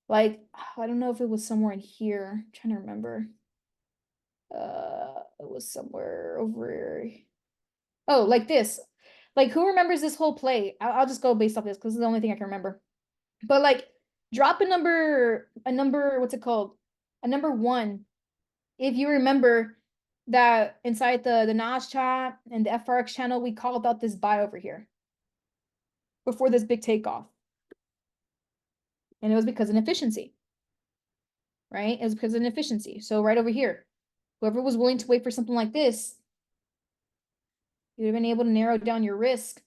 Like, I don't know if it was somewhere in here. I'm trying to remember. It was somewhere over. Oh, like this. Like, who remembers this whole play? I'll just go based off this because it's the only thing I can remember. But like, drop a number, what's it called? A number 1. If you remember that inside the Nas chat and the FRX channel, we called out this buy over here before this big takeoff. And it was because of inefficiency, right? It was because of inefficiency. So right over here, whoever was willing to wait for something like this, you'd have been able to narrow down your risk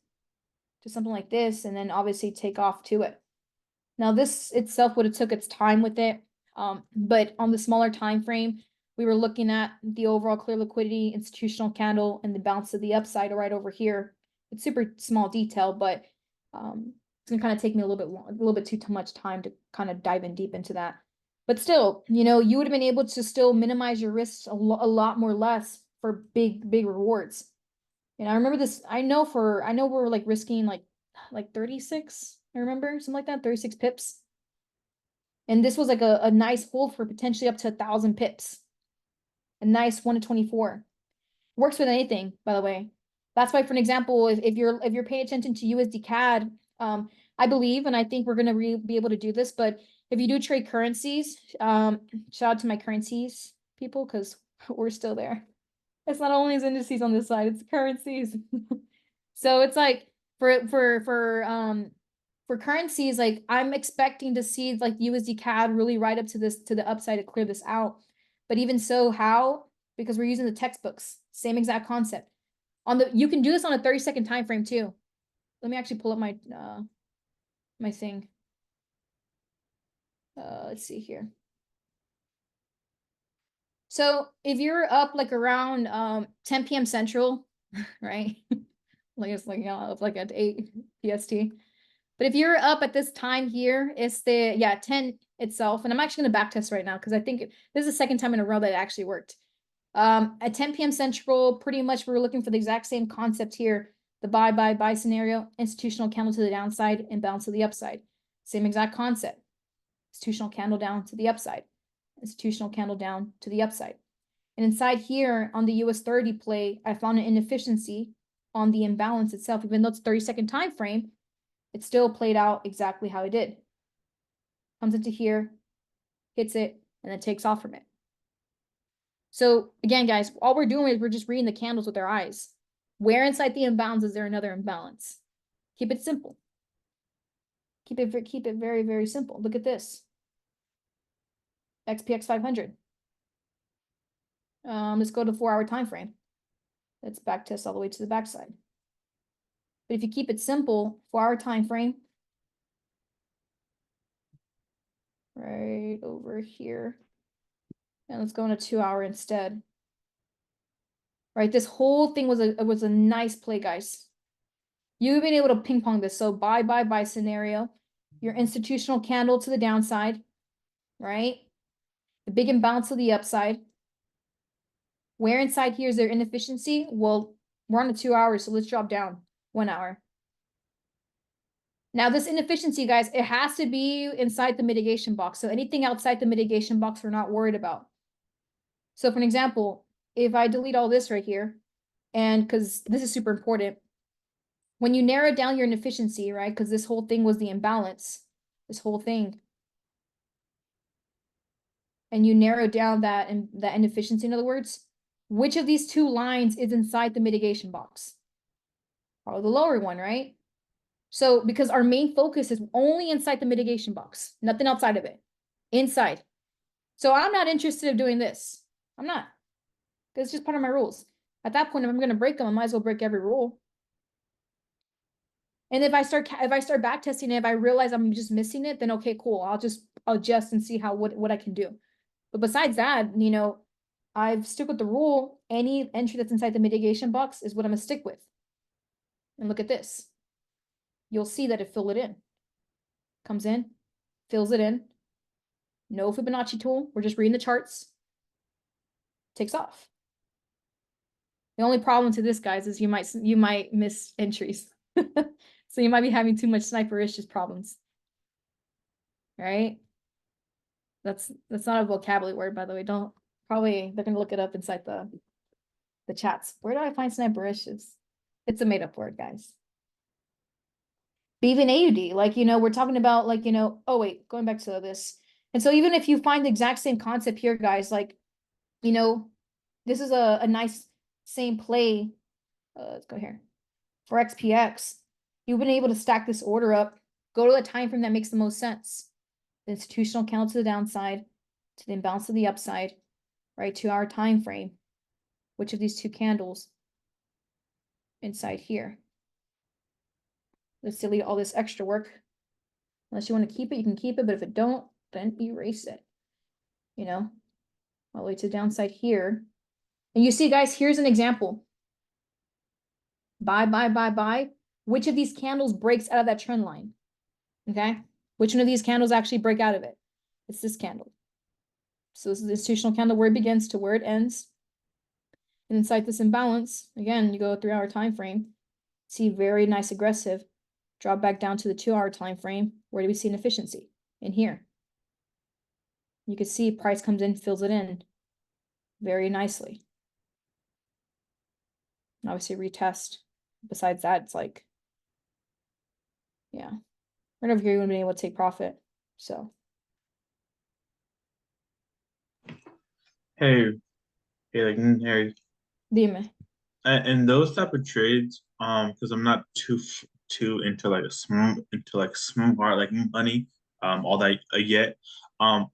to something like this, and then obviously take off to it. Now this itself would have took its time with it, but on the smaller time frame, we were looking at the overall clear liquidity, institutional candle, and the bounce to the upside right over here. It's super small detail, but it's gonna kind of take me a little bit too much time to kind of dive in deep into that. But still, you would have been able to still minimize your risks a lot more less for big rewards. And I remember this, I know we're like risking like 36, I remember, something like that, 36 pips. And this was like a nice hold for potentially up to 1,000 pips. A nice 1 to 24. Works with anything, by the way. That's why, for an example, if you're paying attention to USD CAD, I believe, and I think we're gonna be able to do this, but if you do trade currencies, shout out to my currencies people, because we're still there. It's not only as indices on this side, it's currencies. So it's like for currencies, like I'm expecting to see like USD CAD really right up to the upside to clear this out. But even so, how? Because we're using the textbooks, same exact concept. You can do this on a 30-second time frame too. Let me actually pull up my my thing. Let's see here. So if you're up like around 10 p.m. Central, right? Like it's like up like at 8 PST. But if you're up at this time here, it's the 10 itself. And I'm actually gonna backtest right now because I think this is the second time in a row that it actually worked. At 10 p.m. Central, pretty much we're looking for the exact same concept here. The buy scenario, institutional candle to the downside and bounce to the upside. Same exact concept. Institutional candle down to the upside. Institutional candle down to the upside. And inside here on the US 30 play, I found an inefficiency on the imbalance itself. Even though it's 30-second time frame, it still played out exactly how it did. Comes into here, hits it, and then takes off from it. So again, guys, all we're doing is we're just reading the candles with our eyes. Where inside the imbalance is there another imbalance? Keep it simple. Keep it very, very simple. Look at this. XPX 500. Let's go to 4-hour time frame. Let's backtest all the way to the backside. But if you keep it simple, 4-hour time frame, right over here. And let's go in a 2-hour instead. Right, this whole thing was a nice play, guys. You've been able to ping pong this. So buy scenario, your institutional candle to the downside, right? The big imbalance to the upside. Where inside here is there inefficiency? Well, we're on a 2 hours, so let's drop down 1 hour. Now this inefficiency, guys, it has to be inside the mitigation box. So anything outside the mitigation box, we're not worried about. So for an example, if I delete all this right here, and because this is super important, when you narrow down your inefficiency, right? Because this whole thing was the imbalance, this whole thing. And you narrow down that inefficiency, in other words, which of these two lines is inside the mitigation box? Probably the lower one, right? So because our main focus is only inside the mitigation box, nothing outside of it, inside. So I'm not interested in doing this. I'm not, because it's just part of my rules. At that point, if I'm going to break them, I might as well break every rule. And if I start backtesting it, if I realize I'm just missing it, then okay, cool. I'll just adjust and see what I can do. But besides that, you know, I've stuck with the rule. Any entry that's inside the mitigation box is what I'm gonna stick with. And look at this. You'll see that it filled it in. Comes in, fills it in. No Fibonacci tool. We're just reading the charts. Takes off. The only problem to this, guys, is you might miss entries. So you might be having too much sniperish just problems. Right? That's not a vocabulary word, by the way. They're gonna look it up inside the chats. Where do I find sniperish? It's a made-up word, guys. But even AUD, like, you know, we're talking about, like, you know, oh wait, going back to this. And so even if you find the exact same concept here, guys, like, you know, this is a nice same play. Let's go here. For XPX, you've been able to stack this order up, go to the time frame that makes the most sense. The institutional candle to the downside, to the imbalance to the upside, right? 2-hour time frame. Which of these two candles inside here? Let's delete all this extra work. Unless you want to keep it, you can keep it, but if it don't, then erase it. You know, all the way to the downside here. And you see, guys, here's an example. Buy. Which of these candles breaks out of that trend line? Okay. Which one of these candles actually break out of it? It's this candle. So this is the institutional candle where it begins to where it ends. And inside this imbalance, again, you go 3-hour time frame, see very nice aggressive, drop back down to the 2-hour time frame. Where do we see an efficiency? In here. You can see price comes in, fills it in very nicely. And obviously retest. Besides that, it's like, yeah. Right over here, you wouldn't be able to take profit. So Hey, like, Harry, dime. and those type of trades, because I'm not too into like smart like money, all that yet. Um,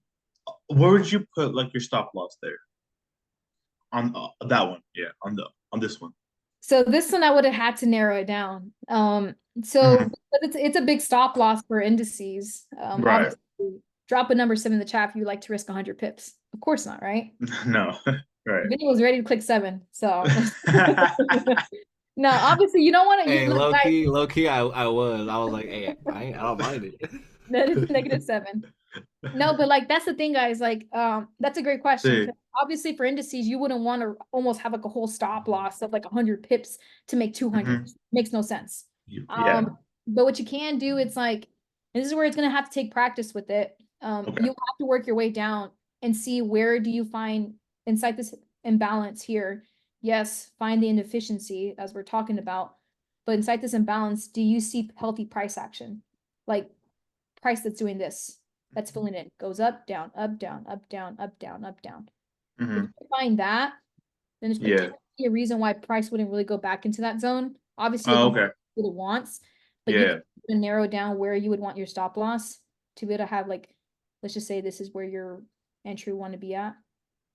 where would you put like your stop loss there on that one? Yeah, on this one. So this one I would have had to narrow it down. So Mhm. but it's a big stop loss for indices. Right. Obviously, drop a number 7 in the chat if you like to risk 100 pips. Of course not, right? No. Right. Video was ready to click 7. So no, obviously you don't want to. Hey, You look, guys, low key, I was like, hey, I don't mind it. that is -7. No, but like that's the thing, guys. Like, that's a great question. Sí. 'Cause obviously, for indices, you wouldn't want to almost have like a whole stop loss of like 100 pips to make 200. Mhm. Makes no sense. Yeah. But what you can do, it's like, and this is where it's gonna have to take practice with it. Okay. You have to work your way down and see where do you find inside this imbalance here. Yes, find the inefficiency as we're talking about, but inside this imbalance, do you see healthy price action? Like price that's doing this, that's filling in, goes up, down, up, down, up, down, up, down, up, down. If Hmm. you find that, then there's Yeah. potentially a reason why price wouldn't really go back into that zone. Obviously, Oh, it okay. what it wants, but you Yeah. can narrow down where you would want your stop loss to be able to have like, let's just say this is where your entry want to be at,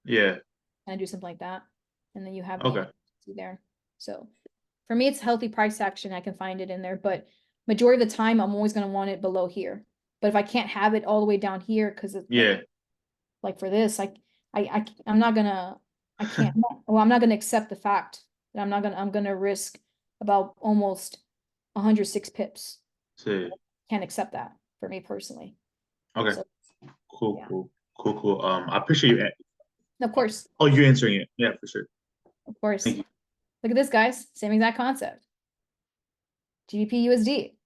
Yeah. and do something like that, and then you have the Okay. inefficiency there. So for me, it's healthy price action. I can find it in there, but majority of the time, I'm always going to want it below here. But if I can't have it all the way down here, because it's Yeah. like for this, I'm not gonna, I can't, well, I'm not gonna accept the fact that I'm gonna risk about almost 106 pips. Sí. Can't accept that for me personally. Okay. So Cool. yeah, Cool. Cool. Cool. I appreciate you. of course, Oh, you answering it. Yeah, for sure. of course. Thank you. Look at this, guys. Same exact concept. GBP USD.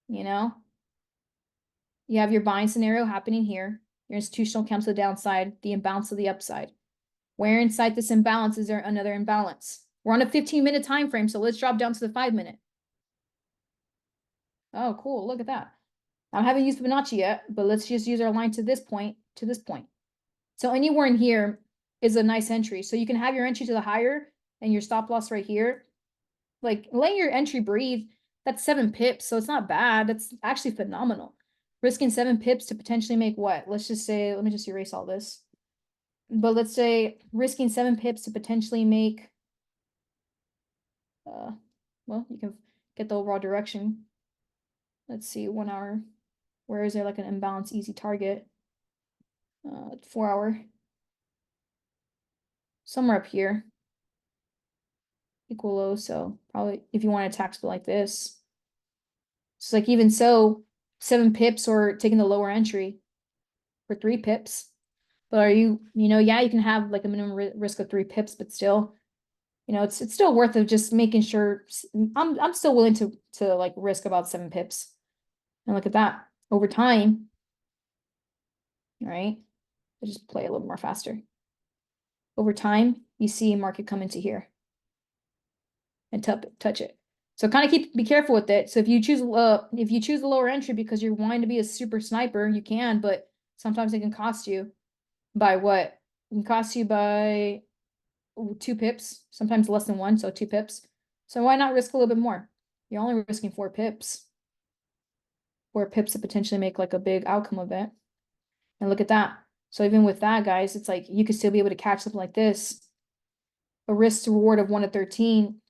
You know, you have your buying scenario happening here. Your institutional comes to the downside, the imbalance to the upside. Where inside this imbalance is there another imbalance? We're on a 15-minute time frame, so let's drop down to the 5-minute. Oh, cool. Look at that. I haven't used Fibonacci yet, but let's just use our line to this point, to this point. So anywhere in here is a nice entry. So you can have your entry to the higher and your stop loss right here. Like let your entry breathe. That's 7 pips. So it's not bad. That's actually phenomenal. Risking 7 pips to potentially make what? Let's just say, let me just erase all this. But let's say risking 7 pips to potentially make, well, you can get the overall direction. Let's see, 1 hour. Where is there like an imbalance easy target? 4 hour. Somewhere up here. Equal low, so probably if you want a tax bill like this. So like even so, 7 pips or taking the lower entry for 3 pips. But are you know, yeah, you can have like a minimum risk of 3 pips, but still, you know, it's still worth of just making sure. I'm still willing to like risk about 7 pips. And look at that over time. All right, I just play a little more faster. Over time, you see market come into here and touch it. So kind of be careful with it. So if you choose the lower entry because you're wanting to be a super sniper, you can, but sometimes it can cost you by what? It can cost you by 2 pips, sometimes less than 1, so 2 pips. So why not risk a little bit more? You're only risking 4 pips. 4 pips to potentially make like a big outcome of it. And look at that. So even with that, guys, it's like you could still be able to catch something like this. A risk to reward of 1 to 13.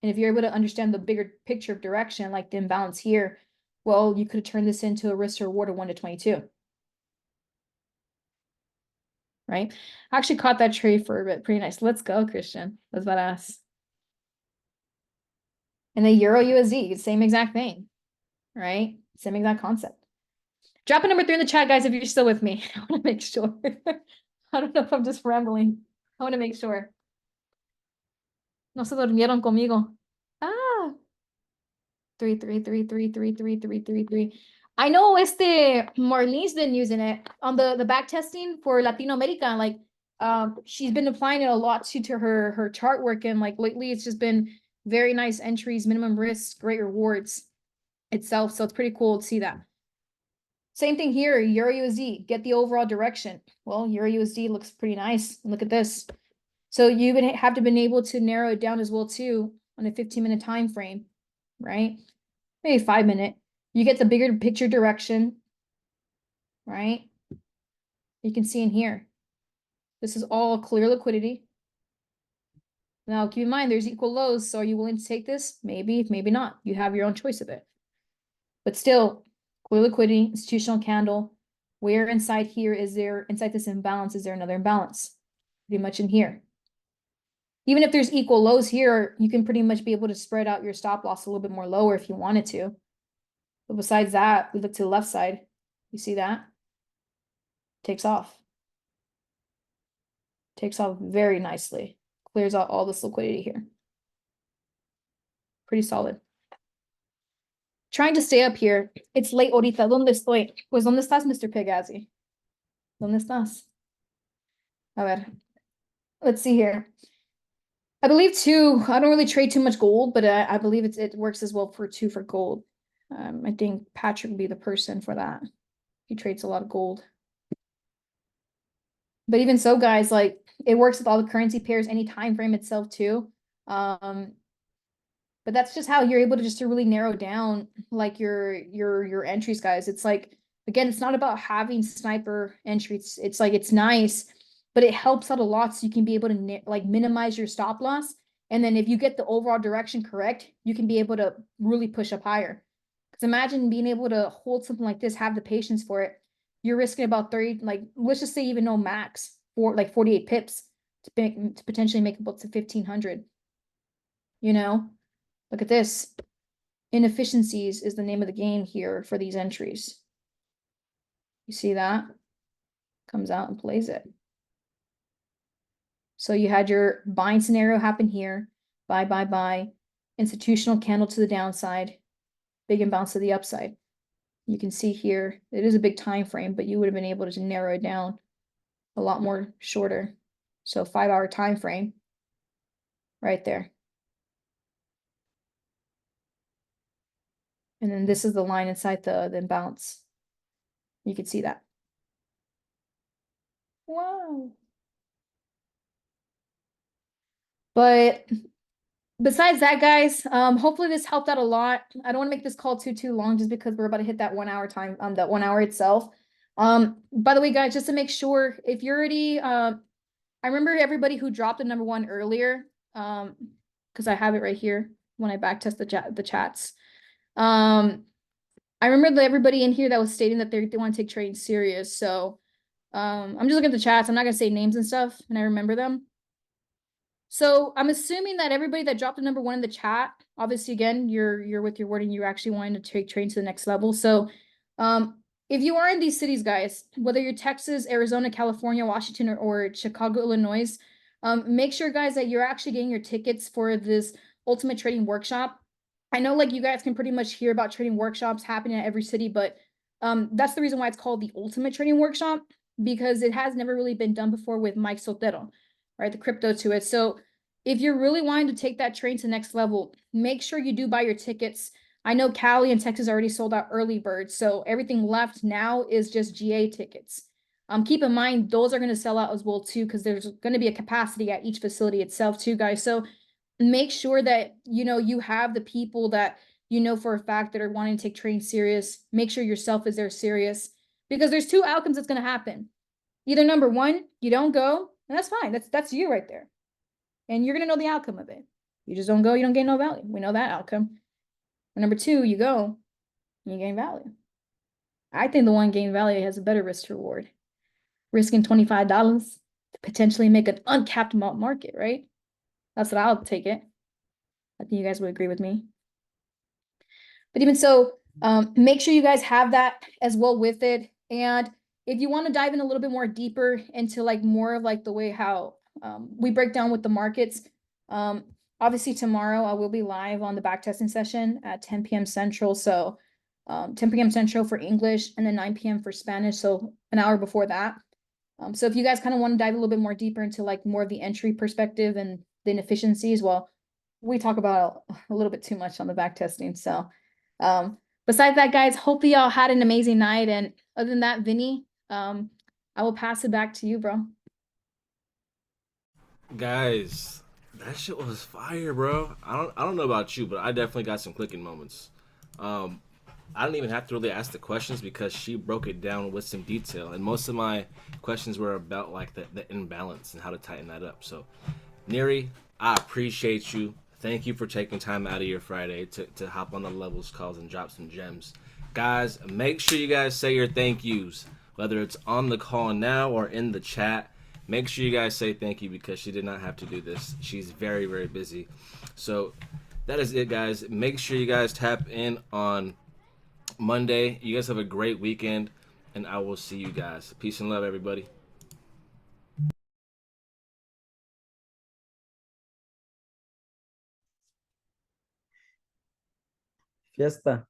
And if you're able to understand the bigger picture of direction, like the imbalance here, well, you could turn this into a risk to reward of 1 to 22. Right? I actually caught that trade for a bit. Pretty nice. Let's go, Christian. That's badass. And the Euro USD, same exact thing. Right? Same exact concept. Drop a number 3 in the chat, guys, if you're still with me. I want to make sure. I don't know if I'm just rambling. I want to make sure. No se durmieron conmigo. Ah. 3. I know Marlene's been using it on the back testing for Latino America. Like, she's been applying it a lot to her chart work, and like lately it's just been very nice entries, minimum risk, great rewards itself. So it's pretty cool to see that. Same thing here, Euro USD, get the overall direction. Well, Euro USD looks pretty nice. Look at this. So you would have to been able to narrow it down as well too on a 15-minute time frame, right? Maybe 5-minute. You get the bigger picture direction, right? You can see in here. This is all clear liquidity. Now keep in mind there's equal lows, so are you willing to take this? Maybe, maybe not. You have your own choice of it. But still, clear liquidity, institutional candle. Where inside here is there, inside this imbalance, is there another imbalance? Pretty much in here. Even if there's equal lows here, you can pretty much be able to spread out your stop loss a little bit more lower if you wanted to. But besides that, we look to the left side. You see that? Takes off. Takes off very nicely. Clears out all this liquidity here. Pretty solid. Trying to stay up here. It's late ahorita. ¿Dónde estoy? Pues, ¿dónde estás, Mr. Pegazi? ¿Dónde estás? A ver. Let's see here. I believe too, I don't really trade too much gold, but I believe it works as well for gold. I think Patrick would be the person for that. He trades a lot of gold. But even so, guys, like, it works with all the currency pairs, any time frame itself too. But that's just how you're able to just to really narrow down like your entries, guys. It's like, again, it's not about having sniper entries. It's like, it's nice, but it helps out a lot so you can be able to like minimize your stop loss. And then if you get the overall direction correct, you can be able to really push up higher. Because imagine being able to hold something like this, have the patience for it. You're risking about 30, like, let's just say even no max for like 48 pips to potentially make about to 1,500. You know, look at this. Inefficiencies is the name of the game here for these entries. You see that? Comes out and plays it. So you had your buying scenario happen here. Buy. Institutional candle to the downside. Big imbalance to the upside. You can see here, it is a big time frame, but you would have been able to narrow it down a lot more shorter. So 5-hour time frame right there. And then this is the line inside the imbalance. You can see that. Wow. But besides that, guys, hopefully this helped out a lot. I don't want to make this call too long just because we're about to hit that 1 hour time, that 1 hour itself. By the way, guys, just to make sure, if you're already, I remember everybody who dropped the number 1 earlier, because I have it right here when I backtest the chats. I remember everybody in here that was stating that they want to take trading serious. So, I'm just looking at the chats. I'm not gonna say names and stuff, and I remember them. So I'm assuming that everybody that dropped the number 1 in the chat, obviously, again, you're with your wording, you're actually wanting to take trading to the next level. So, if you are in these cities, guys, whether you're Texas, Arizona, California, Washington, or Chicago, Illinois, make sure, guys, that you're actually getting your tickets for this ultimate trading workshop. I know, like, you guys can pretty much hear about trading workshops happening at every city, but that's the reason why it's called the ultimate trading workshop, because it has never really been done before with Mike Sotero, right? The crypto to it. So if you're really wanting to take that train to the next level, make sure you do buy your tickets. I know Cali and Texas already sold out early birds, so everything left now is just GA tickets. Keep in mind, those are going to sell out as well too, because there's going to be a capacity at each facility itself too, guys. So make sure that, you know, you have the people that you know for a fact that are wanting to take trading serious. Make sure yourself is there serious, because there's 2 outcomes that's going to happen. Either number 1, you don't go, and that's fine. That's you right there. And you're going to know the outcome of it. You just don't go, you don't gain no value. We know that outcome. Or number 2, you go, and you gain value. I think the one gain value has a better risk to reward. Risking $25 to potentially make an uncapped market, right? That's what I'll take it. I think you guys would agree with me. But even so, make sure you guys have that as well with it. And if you want to dive in a little bit more deeper into like more of like the way how we break down with the markets, Obviously tomorrow I will be live on the backtesting session at 10 p.m. Central. So 10 p.m. Central for English and then 9 p.m. for Spanish. So an hour before that. So if you guys kind of want to dive a little bit more deeper into like more of the entry perspective and the inefficiencies, well, we talk about a little bit too much on the backtesting. So besides that, guys, hopefully y'all had an amazing night. And other than that, Vinny, I will pass it back to you, bro. Guys, that shit was fire, bro. I don't know about you, but I definitely got some clicking moments. I didn't even have to really ask the questions because she broke it down with some detail, and most of my questions were about like the imbalance and how to tighten that up. So, Neri, I appreciate you. Thank you for taking time out of your Friday to hop on the levels calls and drop some gems. Guys, make sure you guys say your thank yous, whether it's on the call now or in the chat. Make sure you guys say thank you because she did not have to do this. She's very, very busy. So that is it, guys. Make sure you guys tap in on Monday. You guys have a great weekend, and I will see you guys. Peace and love, everybody. Fiesta.